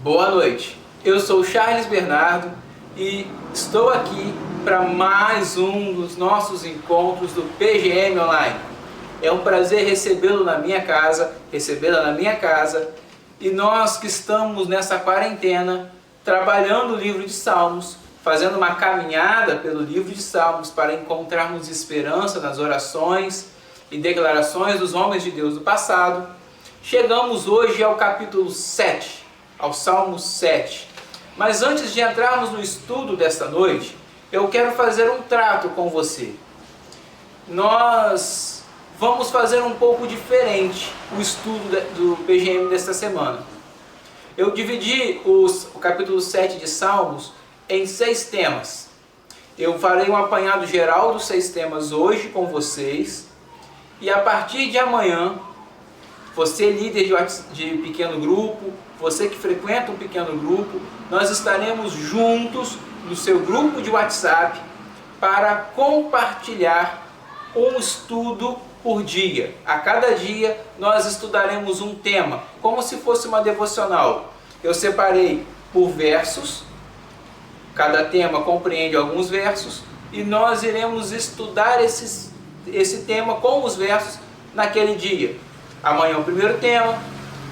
Boa noite, eu sou Charles Bernardo e estou aqui para mais um dos nossos encontros do PGM Online. É um prazer recebê-la na minha casa, e nós que estamos nessa quarentena, trabalhando o livro de Salmos, fazendo uma caminhada pelo livro de Salmos para encontrarmos esperança nas orações e declarações dos homens de Deus do passado, chegamos hoje ao capítulo 7, ao Salmo 7. Mas antes de entrarmos no estudo desta noite, eu quero fazer um trato com você. Nós vamos fazer um pouco diferente o estudo do PGM desta semana. Eu dividi o capítulo 7 de Salmos em 6 temas. Eu farei um apanhado geral dos 6 temas hoje com vocês, e a partir de amanhã, você líder de pequeno grupo, você que frequenta um pequeno grupo, nós estaremos juntos no seu grupo de WhatsApp para compartilhar um estudo por dia. A cada dia nós estudaremos um tema, como se fosse uma devocional. Eu separei por versos, cada tema compreende alguns versos, e nós iremos estudar esse tema com os versos naquele dia. Amanhã o primeiro tema,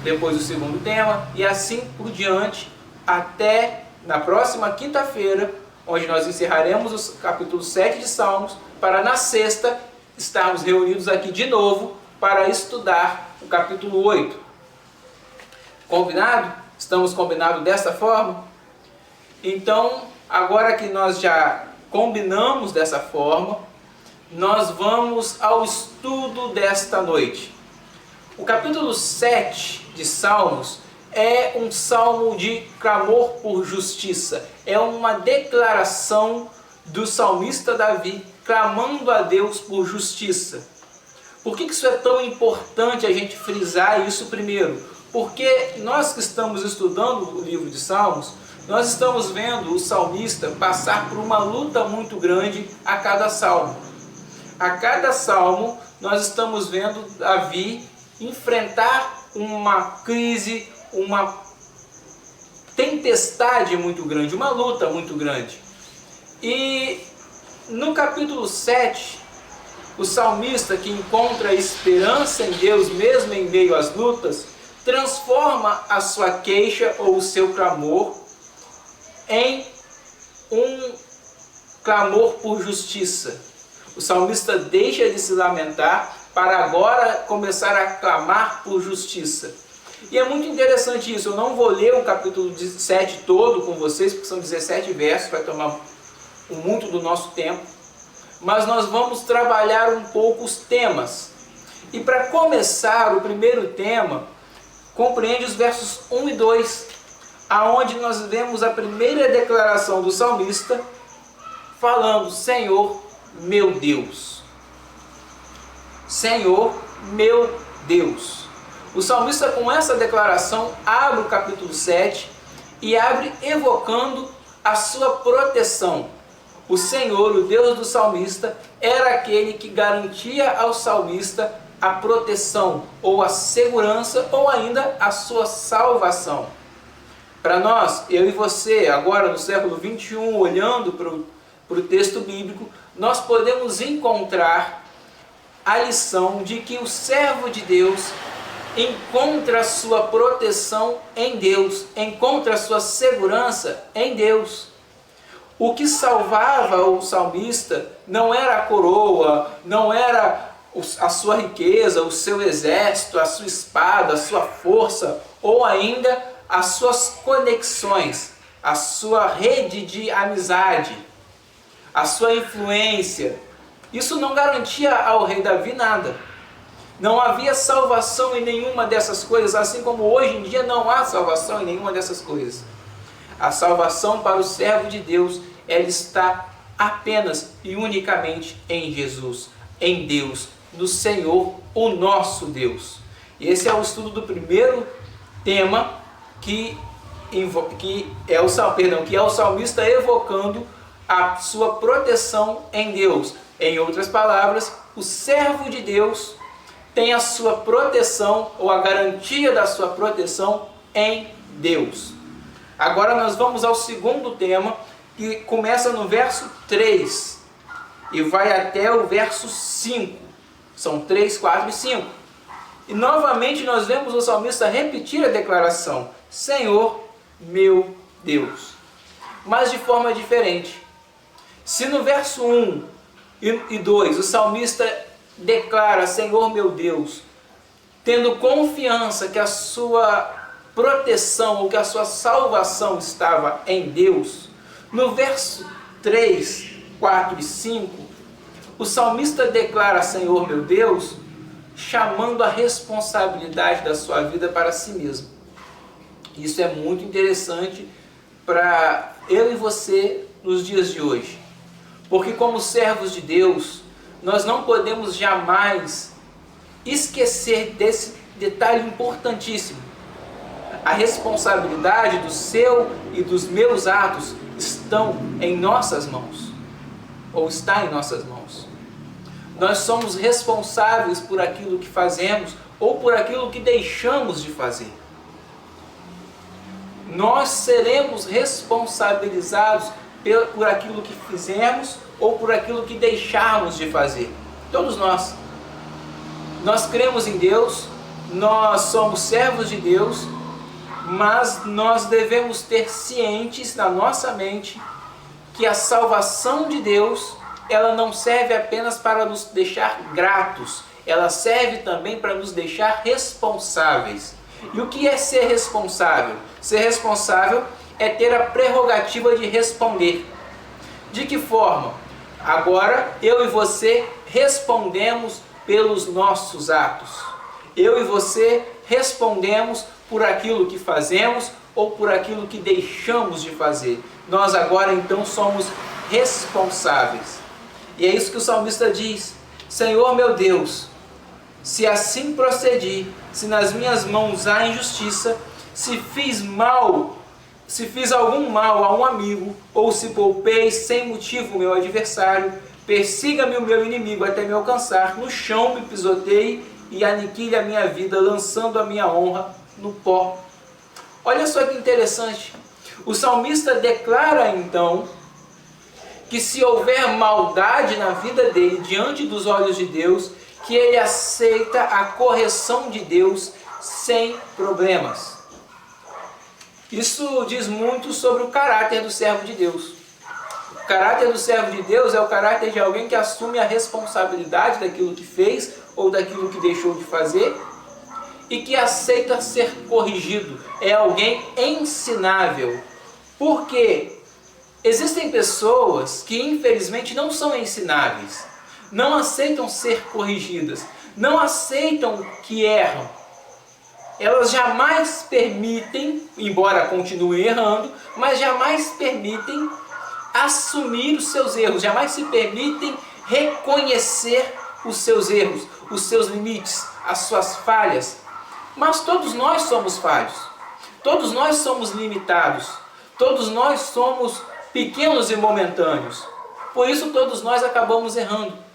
depois o segundo tema, e assim por diante, até na próxima quinta-feira, onde nós encerraremos o capítulo 7 de Salmos, para na sexta estarmos reunidos aqui de novo para estudar o capítulo 8. Combinado? Estamos combinados dessa forma? Então, agora que nós já combinamos dessa forma, nós vamos ao estudo desta noite. O capítulo 7 de Salmos é um salmo de clamor por justiça. É uma declaração do salmista Davi clamando a Deus por justiça. Por que isso é tão importante a gente frisar isso primeiro? Porque nós que estamos estudando o livro de Salmos, nós estamos vendo o salmista passar por uma luta muito grande a cada salmo. A cada salmo nós estamos vendo Davi enfrentar uma crise, uma tempestade muito grande, uma luta muito grande. E no capítulo 7, o salmista que encontra esperança em Deus mesmo em meio às lutas, transforma a sua queixa ou o seu clamor em um clamor por justiça. O salmista deixa de se lamentar para agora começar a clamar por justiça. E é muito interessante isso. Eu não vou ler o capítulo 7 todo com vocês, porque são 17 versos, vai tomar muito do nosso tempo. Mas nós vamos trabalhar um pouco os temas. E para começar, o primeiro tema compreende os versos 1 e 2, aonde nós vemos a primeira declaração do salmista falando: Senhor, meu Deus. Senhor, meu Deus. O salmista, com essa declaração, abre o capítulo 7 e abre evocando a sua proteção. O Senhor, o Deus do salmista, era aquele que garantia ao salmista a proteção, ou a segurança, ou ainda a sua salvação. Para nós, eu e você, agora no século 21, olhando para o texto bíblico, nós podemos encontrar a lição de que o servo de Deus encontra a sua proteção em Deus, encontra a sua segurança em Deus. O que salvava o salmista não era a coroa, não era a sua riqueza, o seu exército, a sua espada, a sua força, ou ainda as suas conexões, a sua rede de amizade, a sua influência. Isso não garantia ao rei Davi nada. Não havia salvação em nenhuma dessas coisas, assim como hoje em dia não há salvação em nenhuma dessas coisas. A salvação para o servo de Deus, ela está apenas e unicamente em Jesus, em Deus, no Senhor, o nosso Deus. E esse é o estudo do primeiro tema, que é o salmista evocando a sua proteção em Deus. Em outras palavras, o servo de Deus tem a sua proteção, ou a garantia da sua proteção em Deus. Agora nós vamos ao segundo tema, que começa no verso 3 e vai até o verso 5. São 3, 4 e 5. E novamente nós vemos o salmista repetir a declaração: Senhor, meu Deus. Mas de forma diferente. Se no verso 1 e 2 o salmista declara: Senhor, meu Deus, tendo confiança que a sua proteção ou que a sua salvação estava em Deus, no verso 3, 4 e 5, o salmista declara: Senhor, meu Deus, chamando a responsabilidade da sua vida para si mesmo. Isso é muito interessante para eu e você nos dias de hoje. Porque como servos de Deus, nós não podemos jamais esquecer desse detalhe importantíssimo. A responsabilidade do seu e dos meus atos estão em nossas mãos, ou está em nossas mãos. Nós somos responsáveis por aquilo que fazemos ou por aquilo que deixamos de fazer. Nós seremos responsabilizados por aquilo que fizemos ou por aquilo que deixarmos de fazer. Todos nós. Nós cremos em Deus, nós somos servos de Deus, mas nós devemos ter cientes na nossa mente que a salvação de Deus, ela não serve apenas para nos deixar gratos, ela serve também para nos deixar responsáveis. E o que é ser responsável? Ser responsável é ter a prerrogativa de responder. De que forma? Agora, eu e você respondemos pelos nossos atos. Eu e você respondemos por aquilo que fazemos ou por aquilo que deixamos de fazer. Nós agora então somos responsáveis. E é isso que o salmista diz: Senhor meu Deus, se assim procedi, se nas minhas mãos há injustiça, se fiz algum mal a um amigo, ou se poupei sem motivo o meu adversário, persiga-me o meu inimigo até me alcançar, no chão me pisoteie e aniquile a minha vida, lançando a minha honra no pó. Olha só que interessante. O salmista declara então que se houver maldade na vida dele diante dos olhos de Deus, que ele aceita a correção de Deus sem problemas. Isso diz muito sobre o caráter do servo de Deus. O caráter do servo de Deus é o caráter de alguém que assume a responsabilidade daquilo que fez ou daquilo que deixou de fazer e que aceita ser corrigido. É alguém ensinável. Por quê? Existem pessoas que infelizmente não são ensináveis, não aceitam ser corrigidas, não aceitam que erram. Elas jamais permitem, embora continuem errando, mas jamais permitem assumir os seus erros, jamais se permitem reconhecer os seus erros, os seus limites, as suas falhas. Mas todos nós somos falhos, todos nós somos limitados, todos nós somos pequenos e momentâneos. Por isso todos nós acabamos errando.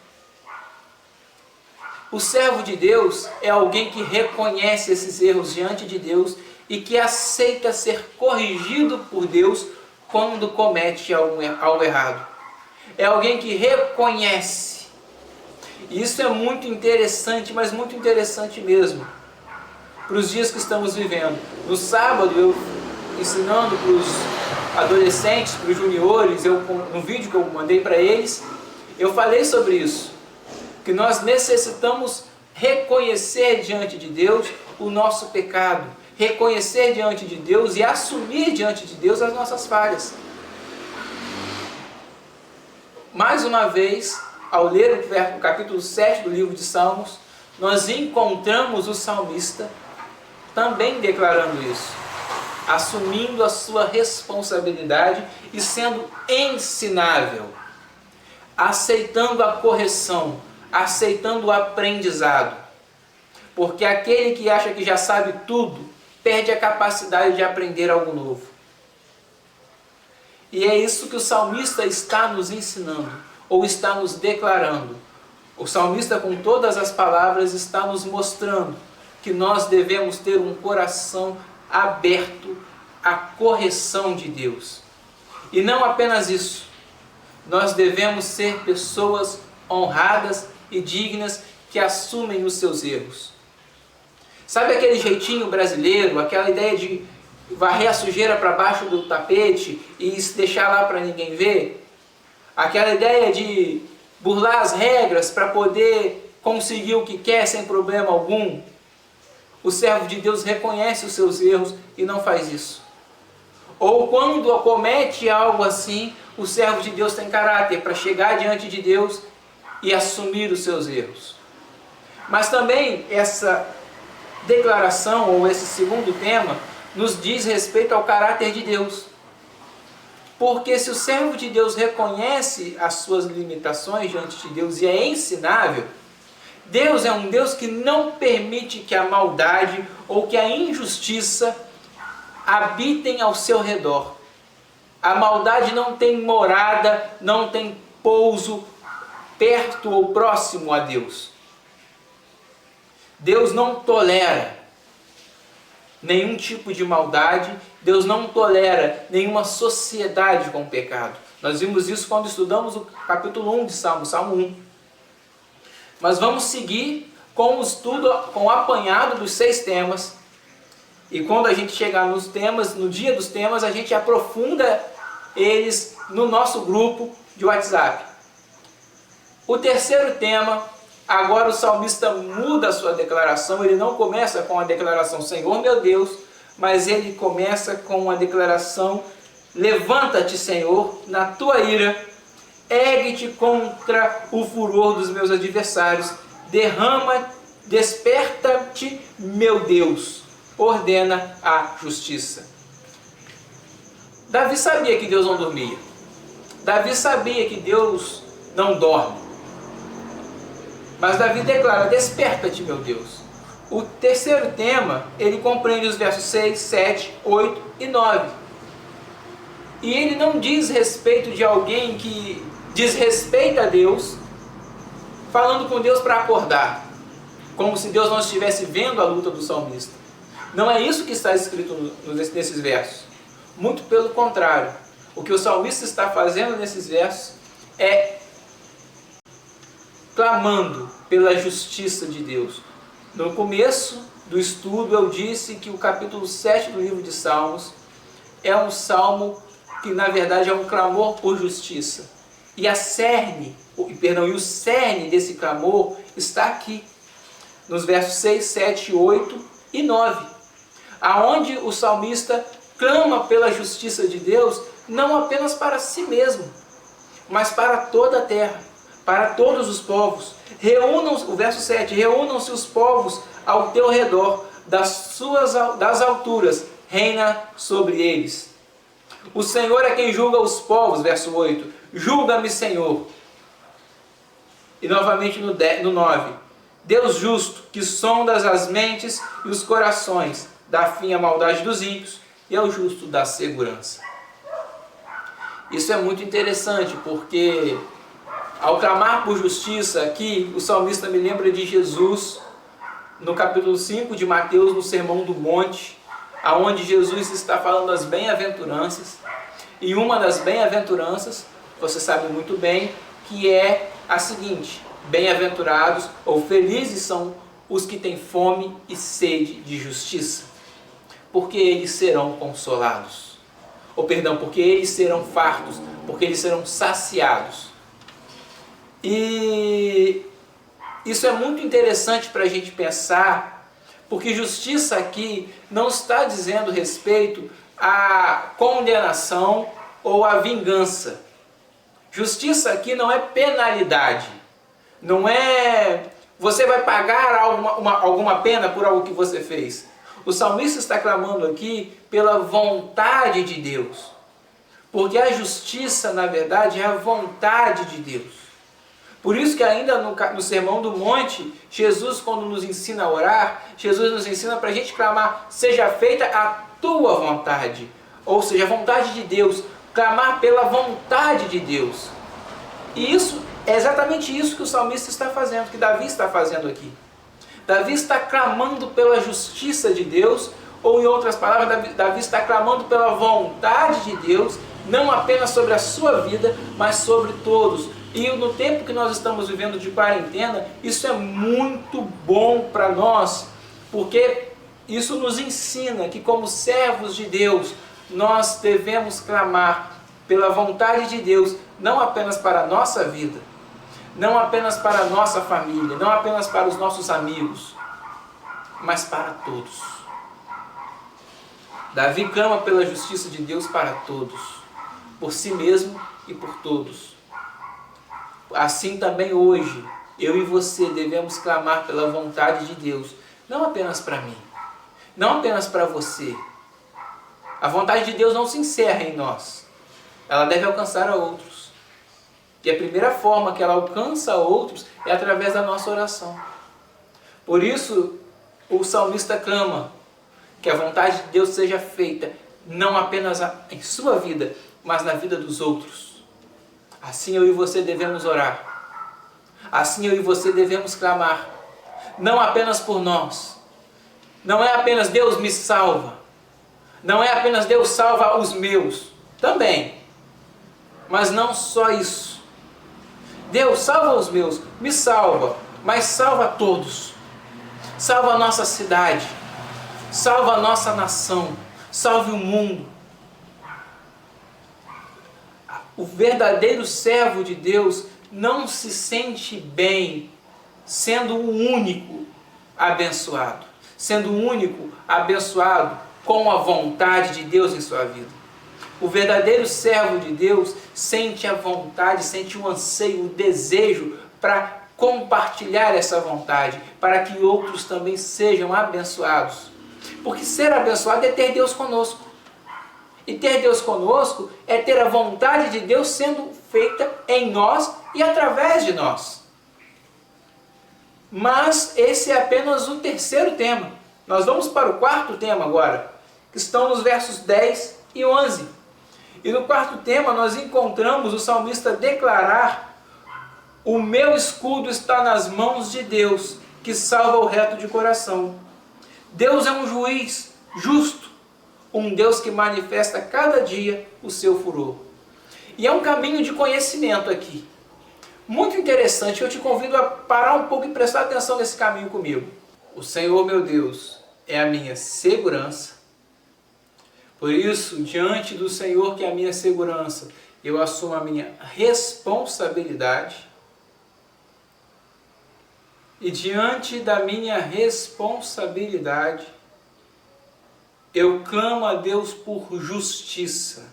O servo de Deus é alguém que reconhece esses erros diante de Deus e que aceita ser corrigido por Deus quando comete algo errado. É alguém que reconhece. Isso é muito interessante, mas muito interessante mesmo, para os dias que estamos vivendo. No sábado, eu ensinando para os adolescentes, para os juniores, no vídeo que eu mandei para eles, eu falei sobre isso. Que nós necessitamos reconhecer diante de Deus o nosso pecado, reconhecer diante de Deus e assumir diante de Deus as nossas falhas. Mais uma vez, ao ler o capítulo 7 do livro de Salmos, nós encontramos o salmista também declarando isso, assumindo a sua responsabilidade e sendo ensinável, aceitando a correção, aceitando o aprendizado. Porque aquele que acha que já sabe tudo, perde a capacidade de aprender algo novo. E é isso que o salmista está nos ensinando, ou está nos declarando. O salmista, com todas as palavras, está nos mostrando que nós devemos ter um coração aberto a correção de Deus. E não apenas isso, nós devemos ser pessoas honradas e dignas que assumem os seus erros. Sabe aquele jeitinho brasileiro, aquela ideia de varrer a sujeira para baixo do tapete e se deixar lá para ninguém ver? Aquela ideia de burlar as regras para poder conseguir o que quer sem problema algum? O servo de Deus reconhece os seus erros e não faz isso. Ou quando comete algo assim, o servo de Deus tem caráter para chegar diante de Deus e assumir os seus erros. Mas também essa declaração, ou esse segundo tema, nos diz respeito ao caráter de Deus. Porque se o servo de Deus reconhece as suas limitações diante de Deus e é ensinável, Deus é um Deus que não permite que a maldade ou que a injustiça habitem ao seu redor. A maldade não tem morada, não tem pouso perto ou próximo a Deus. Deus não tolera nenhum tipo de maldade, Deus não tolera nenhuma sociedade com o pecado. Nós vimos isso quando estudamos o capítulo 1 de Salmo, Salmo 1. Mas vamos seguir com o estudo, com o apanhado dos 6 temas. E quando a gente chegar nos temas, no dia dos temas, a gente aprofunda eles no nosso grupo de WhatsApp. O terceiro tema, agora o salmista muda a sua declaração, ele não começa com a declaração Senhor meu Deus, mas ele começa com a declaração levanta-te, Senhor, na tua ira, ergue-te contra o furor dos meus adversários, desperta-te, meu Deus, ordena a justiça. Davi sabia que Deus não dormia. Davi sabia que Deus não dorme. Mas Davi declara, desperta-te, meu Deus. O terceiro tema, ele compreende os versos 6, 7, 8 e 9. E ele não diz respeito de alguém que desrespeita a Deus, falando com Deus para acordar, como se Deus não estivesse vendo a luta do salmista. Não é isso que está escrito nesses versos. Muito pelo contrário. O que o salmista está fazendo nesses versos é clamando pela justiça de Deus. No começo do estudo eu disse que o capítulo 7 do livro de Salmos é um salmo que na verdade é um clamor por justiça. E o cerne desse clamor está aqui, nos versos 6, 7, 8 e 9, aonde o salmista clama pela justiça de Deus, não apenas para si mesmo, mas para toda a terra, para todos os povos. O verso 7, reúnam-se os povos ao teu redor, das alturas, reina sobre eles. O Senhor é quem julga os povos, verso 8, julga-me, Senhor. E novamente no 9, Deus justo, que sondas as mentes e os corações, dá fim à maldade dos ímpios, e ao justo dá segurança. Isso é muito interessante, porque ao clamar por justiça aqui, o salmista me lembra de Jesus, no capítulo 5 de Mateus, no Sermão do Monte, aonde Jesus está falando das bem-aventuranças, e uma das bem-aventuranças, você sabe muito bem, que é a seguinte: bem-aventurados ou felizes são os que têm fome e sede de justiça, porque eles serão consolados. Porque eles serão fartos, porque eles serão saciados. E isso é muito interessante para a gente pensar, porque justiça aqui não está dizendo respeito à condenação ou à vingança. Justiça aqui não é penalidade, não é você vai pagar alguma pena por algo que você fez. O salmista está clamando aqui pela vontade de Deus, porque a justiça, na verdade, é a vontade de Deus. Por isso que ainda no Sermão do Monte, Jesus, quando nos ensina a orar, Jesus nos ensina para a gente clamar, seja feita a tua vontade, ou seja, a vontade de Deus, clamar pela vontade de Deus. E isso é exatamente isso que o salmista está fazendo, que Davi está fazendo aqui. Davi está clamando pela justiça de Deus, Ou em outras palavras, Davi está clamando pela vontade de Deus, não apenas sobre a sua vida, mas sobre todos. E no tempo que nós estamos vivendo de quarentena, isso é muito bom para nós, porque isso nos ensina que, como servos de Deus, nós devemos clamar pela vontade de Deus, não apenas para a nossa vida, não apenas para a nossa família, não apenas para os nossos amigos, mas para todos. Davi clama pela justiça de Deus para todos, por si mesmo e por todos. Assim também hoje, eu e você devemos clamar pela vontade de Deus, não apenas para mim, não apenas para você. A vontade de Deus não se encerra em nós, ela deve alcançar a outros. E a primeira forma que ela alcança a outros é através da nossa oração. Por isso, o salmista clama que a vontade de Deus seja feita, não apenas em sua vida, mas na vida dos outros. Assim eu e você devemos orar. Assim eu e você devemos clamar. Não apenas por nós. Não é apenas Deus me salva. Não é apenas Deus salva os meus. Também. Mas não só isso. Deus salva os meus, me salva, mas salva todos. Salva a nossa cidade. Salva a nossa nação. Salve o mundo. O verdadeiro servo de Deus não se sente bem sendo o único abençoado. Sendo o único abençoado com a vontade de Deus em sua vida. O verdadeiro servo de Deus sente a vontade, sente o anseio, o desejo para compartilhar essa vontade, para que outros também sejam abençoados. Porque ser abençoado é ter Deus conosco. E ter Deus conosco é ter a vontade de Deus sendo feita em nós e através de nós. Mas esse é apenas o terceiro tema. Nós vamos para o quarto tema agora, que estão nos versos 10 e 11. E no quarto tema nós encontramos o salmista declarar: o meu escudo está nas mãos de Deus, que salva o reto de coração. Deus é um juiz justo, um Deus que manifesta cada dia o seu furor. E é um caminho de conhecimento aqui. Muito interessante, eu te convido a parar um pouco e prestar atenção nesse caminho comigo. O Senhor, meu Deus, é a minha segurança. Por isso, diante do Senhor, que é a minha segurança, eu assumo a minha responsabilidade. E diante da minha responsabilidade, eu clamo a Deus por justiça.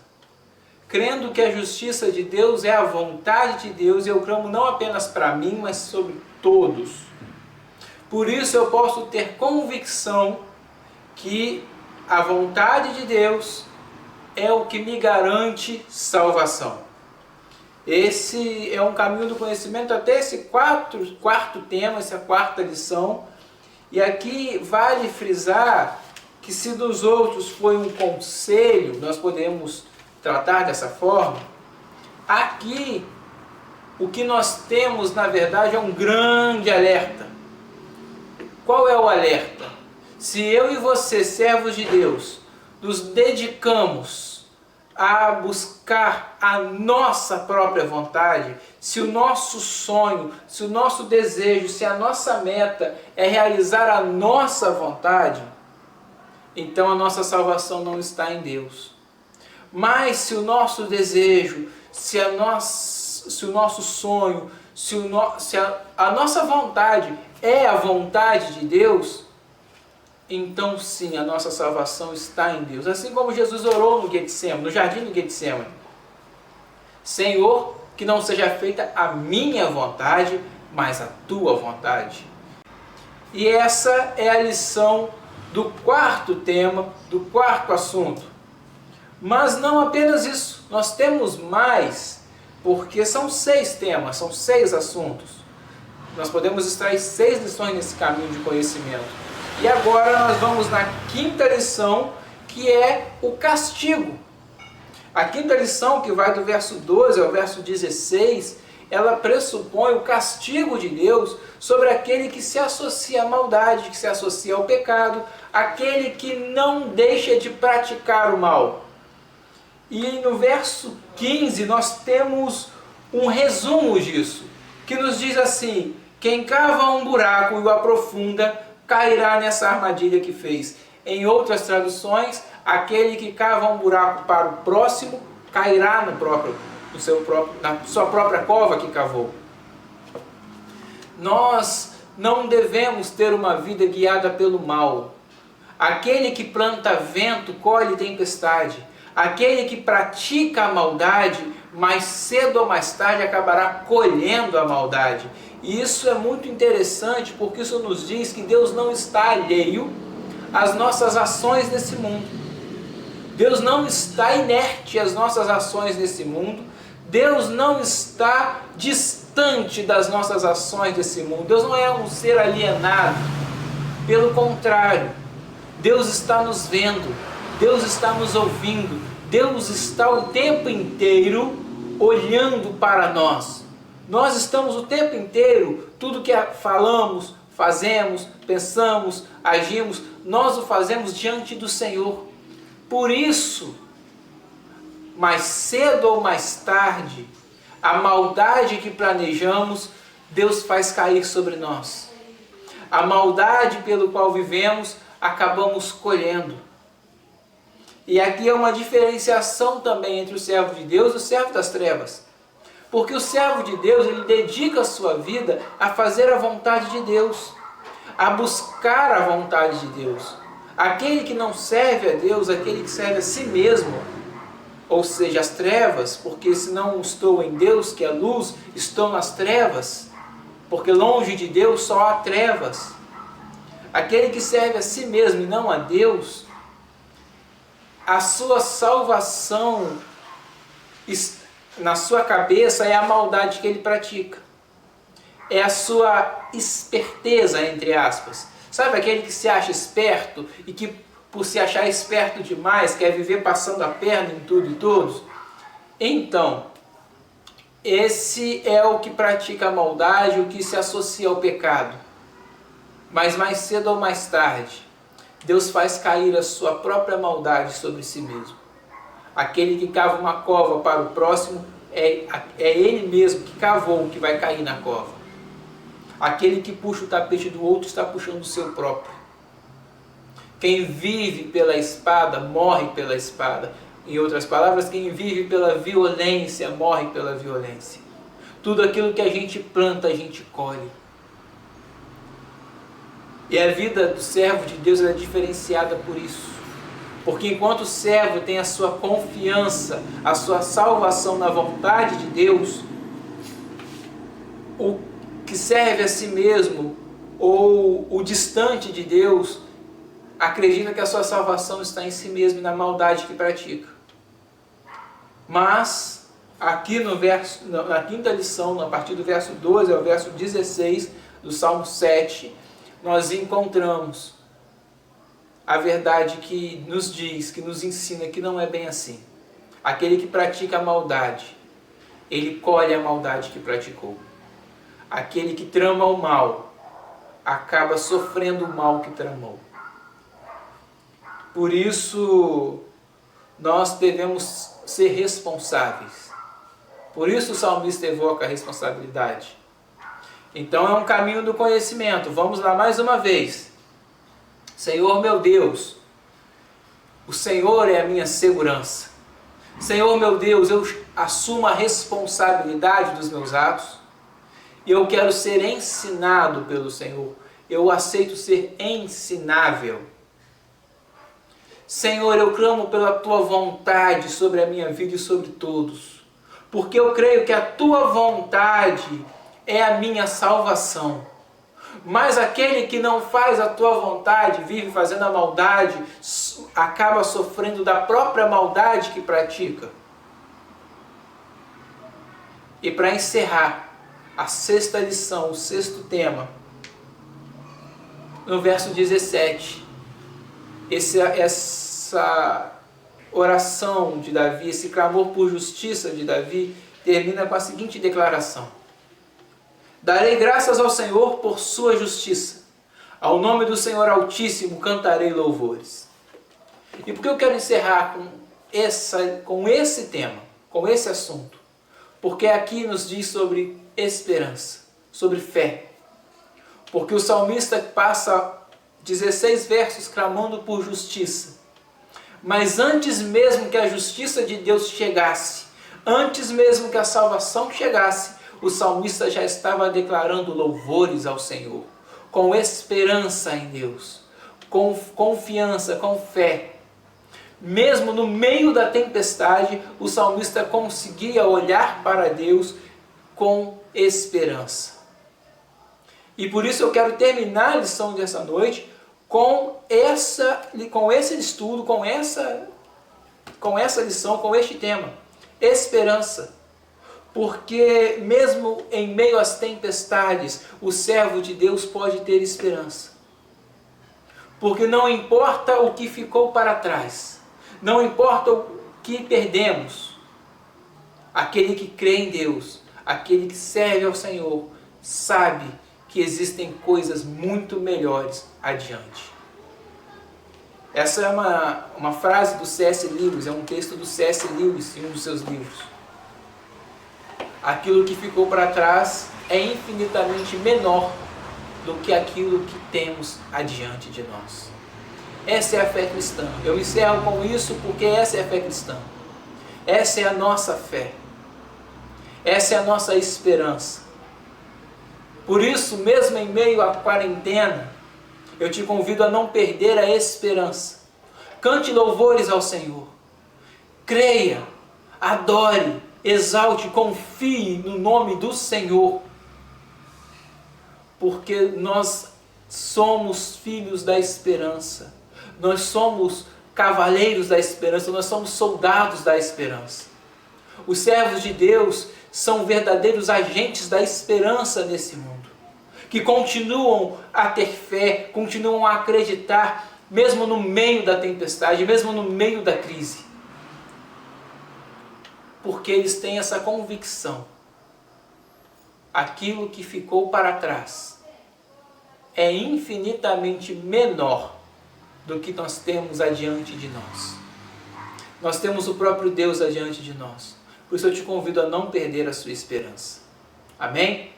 Crendo que a justiça de Deus é a vontade de Deus, eu clamo não apenas para mim, mas sobre todos. Por isso eu posso ter convicção que a vontade de Deus é o que me garante salvação. Esse é um caminho do conhecimento até esse quarto tema, essa quarta lição. E aqui vale frisar que se dos outros foi um conselho, nós podemos tratar dessa forma. Aqui, o que nós temos, na verdade, é um grande alerta. Qual é o alerta? Se eu e você, servos de Deus, nos dedicamos a buscar a nossa própria vontade, se o nosso sonho, se o nosso desejo, se a nossa meta é realizar a nossa vontade, então a nossa salvação não está em Deus. Mas se o nosso desejo, se o nosso sonho, se a nossa vontade é a vontade de Deus, então sim, a nossa salvação está em Deus. Assim como Jesus orou no Getsemane, no jardim do Getsemane: Senhor, que não seja feita a minha vontade, mas a tua vontade. E essa é a lição do quarto tema, do quarto assunto. Mas não apenas isso, nós temos mais, porque são 6 temas, são 6 assuntos. Nós podemos extrair 6 lições nesse caminho de conhecimento. E agora nós vamos na quinta lição, que é o castigo. A quinta lição, que vai do verso 12 ao verso 16, ela pressupõe o castigo de Deus sobre aquele que se associa à maldade, que se associa ao pecado, aquele que não deixa de praticar o mal. E no verso 15 nós temos um resumo disso, que nos diz assim: quem cava um buraco e o aprofunda, cairá nessa armadilha que fez. Em outras traduções, aquele que cava um buraco para o próximo, cairá na sua própria cova que cavou. Nós não devemos ter uma vida guiada pelo mal. Aquele que planta vento, colhe tempestade. Aquele que pratica a maldade, mais cedo ou mais tarde acabará colhendo a maldade. E isso é muito interessante, porque isso nos diz que Deus não está alheio às nossas ações nesse mundo. Deus não está inerte às nossas ações nesse mundo. Deus não está distante das nossas ações desse mundo. Deus não é um ser alienado. Pelo contrário, Deus está nos vendo, Deus está nos ouvindo, Deus está o tempo inteiro olhando para nós. Nós estamos o tempo inteiro, tudo que falamos, fazemos, pensamos, agimos, nós o fazemos diante do Senhor. Por isso, mais cedo ou mais tarde, a maldade que planejamos, Deus faz cair sobre nós. A maldade pelo qual vivemos, acabamos colhendo. E aqui é uma diferenciação também entre o servo de Deus e o servo das trevas. Porque o servo de Deus, ele dedica a sua vida a fazer a vontade de Deus, a buscar a vontade de Deus. Aquele que não serve a Deus, aquele que serve a si mesmo, ou seja, as trevas, porque se não estou em Deus, que é a luz, estou nas trevas, porque longe de Deus só há trevas. Aquele que serve a si mesmo e não a Deus, a sua salvação na sua cabeça é a maldade que ele pratica. É a sua esperteza, entre aspas. Sabe aquele que se acha esperto e que, por se achar esperto demais, quer viver passando a perna em tudo e todos? Então, esse é o que pratica a maldade, o que se associa ao pecado. Mas mais cedo ou mais tarde, Deus faz cair a sua própria maldade sobre si mesmo. Aquele que cava uma cova para o próximo, é ele mesmo que cavou que vai cair na cova. Aquele que puxa o tapete do outro está puxando o seu próprio. Quem vive pela espada, morre pela espada. Em outras palavras, quem vive pela violência, morre pela violência. Tudo aquilo que a gente planta, a gente colhe. E a vida do servo de Deus é diferenciada por isso. Porque enquanto o servo tem a sua confiança, a sua salvação na vontade de Deus, o que serve a si mesmo, ou o distante de Deus, acredita que a sua salvação está em si mesmo e na maldade que pratica. Mas, aqui na quinta lição, a partir do verso 12 ao verso 16 do Salmo 7, nós encontramos a verdade que nos diz, que nos ensina que não é bem assim. Aquele que pratica a maldade, ele colhe a maldade que praticou. Aquele que trama o mal, acaba sofrendo o mal que tramou. Por isso, nós devemos ser responsáveis. Por isso o salmista evoca a responsabilidade. Então é um caminho do conhecimento. Vamos lá mais uma vez. Senhor meu Deus, o Senhor é a minha segurança. Senhor meu Deus, eu assumo a responsabilidade dos meus atos. E eu quero ser ensinado pelo Senhor. Eu aceito ser ensinável. Senhor, eu clamo pela Tua vontade sobre a minha vida e sobre todos. Porque eu creio que a Tua vontade é a minha salvação. Mas aquele que não faz a Tua vontade, vive fazendo a maldade, acaba sofrendo da própria maldade que pratica. E para encerrar, a sexta lição, o sexto tema, no verso 17, essa oração de Davi, esse clamor por justiça de Davi, termina com a seguinte declaração: Darei graças ao Senhor por sua justiça. Ao nome do Senhor Altíssimo cantarei louvores. E por que eu quero encerrar com esse tema, com esse assunto? Porque aqui nos diz sobre esperança, sobre fé. Porque o salmista passa 16 versos clamando por justiça. Mas antes mesmo que a justiça de Deus chegasse, antes mesmo que a salvação chegasse, o salmista já estava declarando louvores ao Senhor, com esperança em Deus, com confiança, com fé. Mesmo no meio da tempestade, o salmista conseguia olhar para Deus com esperança. E por isso eu quero terminar a lição dessa noite com esse estudo, com essa lição, com este tema, esperança. Porque mesmo em meio às tempestades, o servo de Deus pode ter esperança. Porque não importa o que ficou para trás, não importa o que perdemos, aquele que crê em Deus, aquele que serve ao Senhor, sabe que existem coisas muito melhores adiante. Essa é uma frase do C.S. Lewis, é um texto do C.S. Lewis em um dos seus livros. Aquilo que ficou para trás é infinitamente menor do que aquilo que temos adiante de nós. Essa é a fé cristã. Eu encerro com isso porque essa é a fé cristã. Essa é a nossa fé. Essa é a nossa esperança. Por isso, mesmo em meio à quarentena, eu te convido a não perder a esperança. Cante louvores ao Senhor. Creia, adore, exalte, confie no nome do Senhor. Porque nós somos filhos da esperança. Nós somos cavaleiros da esperança. Nós somos soldados da esperança. Os servos de Deus são verdadeiros agentes da esperança nesse mundo, que continuam a ter fé, continuam a acreditar, mesmo no meio da tempestade, mesmo no meio da crise. Porque eles têm essa convicção. Aquilo que ficou para trás é infinitamente menor do que nós temos adiante de nós. Nós temos o próprio Deus adiante de nós. Por isso eu te convido a não perder a sua esperança. Amém?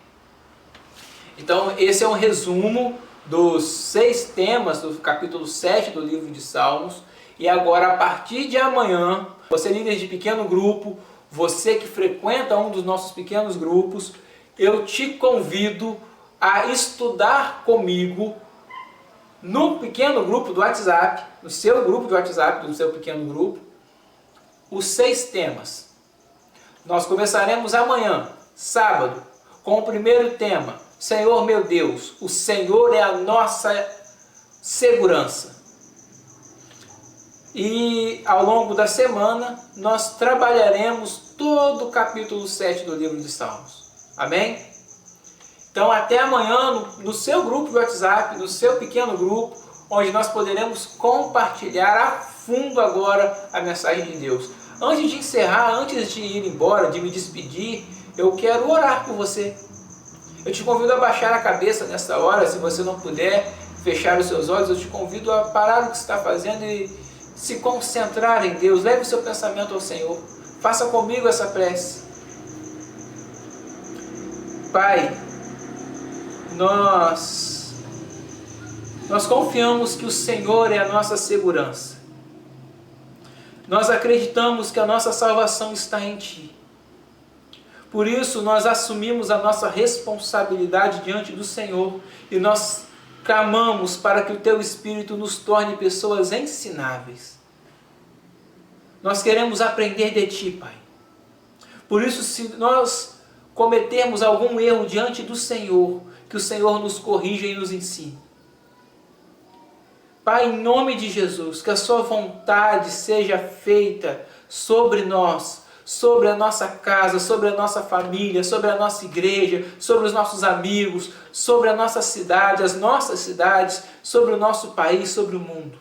Então esse é um resumo dos 6 temas do capítulo 7 do livro de Salmos. E agora, a partir de amanhã, você líder de pequeno grupo, você que frequenta um dos nossos pequenos grupos, eu te convido a estudar comigo no pequeno grupo do WhatsApp, no seu grupo de WhatsApp, no seu pequeno grupo, os 6 temas. Nós começaremos amanhã, sábado, com o primeiro tema: Senhor meu Deus, o Senhor é a nossa segurança. E ao longo da semana, nós trabalharemos todo o capítulo 7 do livro de Salmos. Amém? Então até amanhã no seu grupo de WhatsApp, no seu pequeno grupo, onde nós poderemos compartilhar a fundo agora a mensagem de Deus. Antes de encerrar, antes de ir embora, de me despedir, eu quero orar por você. Eu te convido a baixar a cabeça nessa hora. Se você não puder fechar os seus olhos, eu te convido a parar o que você está fazendo e se concentrar em Deus. Leve o seu pensamento ao Senhor. Faça comigo essa prece. Pai, nós confiamos que o Senhor é a nossa segurança. Nós acreditamos que a nossa salvação está em Ti. Por isso nós assumimos a nossa responsabilidade diante do Senhor e nós clamamos para que o Teu Espírito nos torne pessoas ensináveis. Nós queremos aprender de Ti, Pai. Por isso, se nós cometermos algum erro diante do Senhor, que o Senhor nos corrija e nos ensine. Pai, em nome de Jesus, que a Sua vontade seja feita sobre nós, sobre a nossa casa, sobre a nossa família, sobre a nossa igreja, sobre os nossos amigos, sobre a nossa cidade, as nossas cidades, sobre o nosso país, sobre o mundo.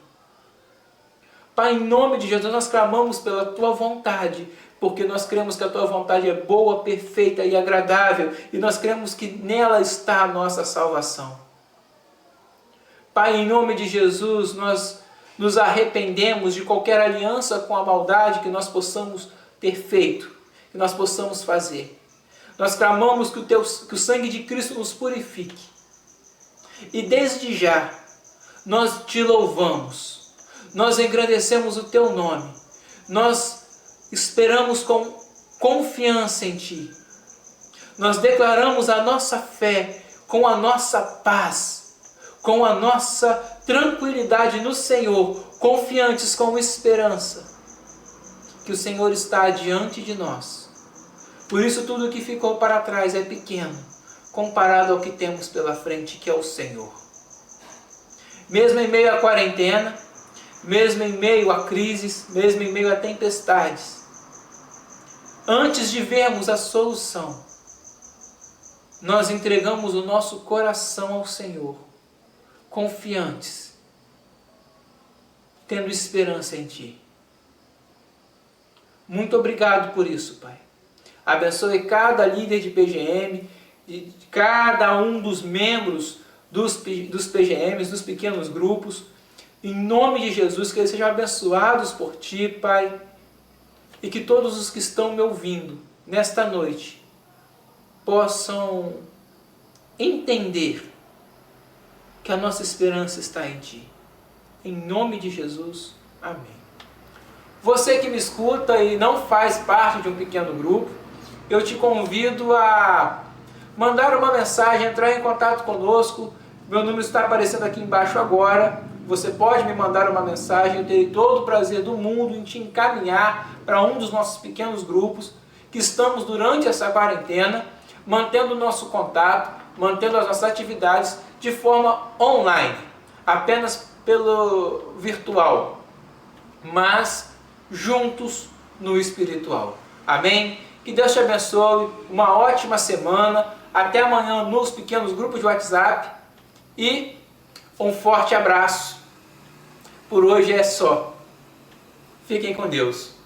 Pai, em nome de Jesus, nós clamamos pela Tua vontade, porque nós cremos que a Tua vontade é boa, perfeita e agradável, e nós cremos que nela está a nossa salvação. Pai, em nome de Jesus, nós nos arrependemos de qualquer aliança com a maldade que nós possamos ter feito, que nós possamos fazer. Nós clamamos que o sangue de Cristo nos purifique. E desde já, nós te louvamos, nós engrandecemos o Teu nome, nós esperamos com confiança em Ti. Nós declaramos a nossa fé com a nossa paz, com a nossa tranquilidade no Senhor, confiantes com esperança, que o Senhor está diante de nós. Por isso tudo que ficou para trás é pequeno, comparado ao que temos pela frente, que é o Senhor. Mesmo em meio à quarentena, mesmo em meio a crises, mesmo em meio a tempestades, antes de vermos a solução, nós entregamos o nosso coração ao Senhor, confiantes, tendo esperança em Ti. Muito obrigado por isso, Pai. Abençoe cada líder de PGM, de cada um dos membros dos PGMs, dos pequenos grupos. Em nome de Jesus, que eles sejam abençoados por Ti, Pai. E que todos os que estão me ouvindo nesta noite possam entender que a nossa esperança está em Ti. Em nome de Jesus, amém. Você que me escuta e não faz parte de um pequeno grupo, eu te convido a mandar uma mensagem, entrar em contato conosco. Meu número está aparecendo aqui embaixo agora. Você pode me mandar uma mensagem, eu terei todo o prazer do mundo em te encaminhar para um dos nossos pequenos grupos que estamos durante essa quarentena, mantendo o nosso contato, mantendo as nossas atividades de forma online, apenas pelo virtual, mas juntos no espiritual. Amém? Que Deus te abençoe, uma ótima semana, até amanhã nos pequenos grupos de WhatsApp e um forte abraço. Por hoje é só. Fiquem com Deus.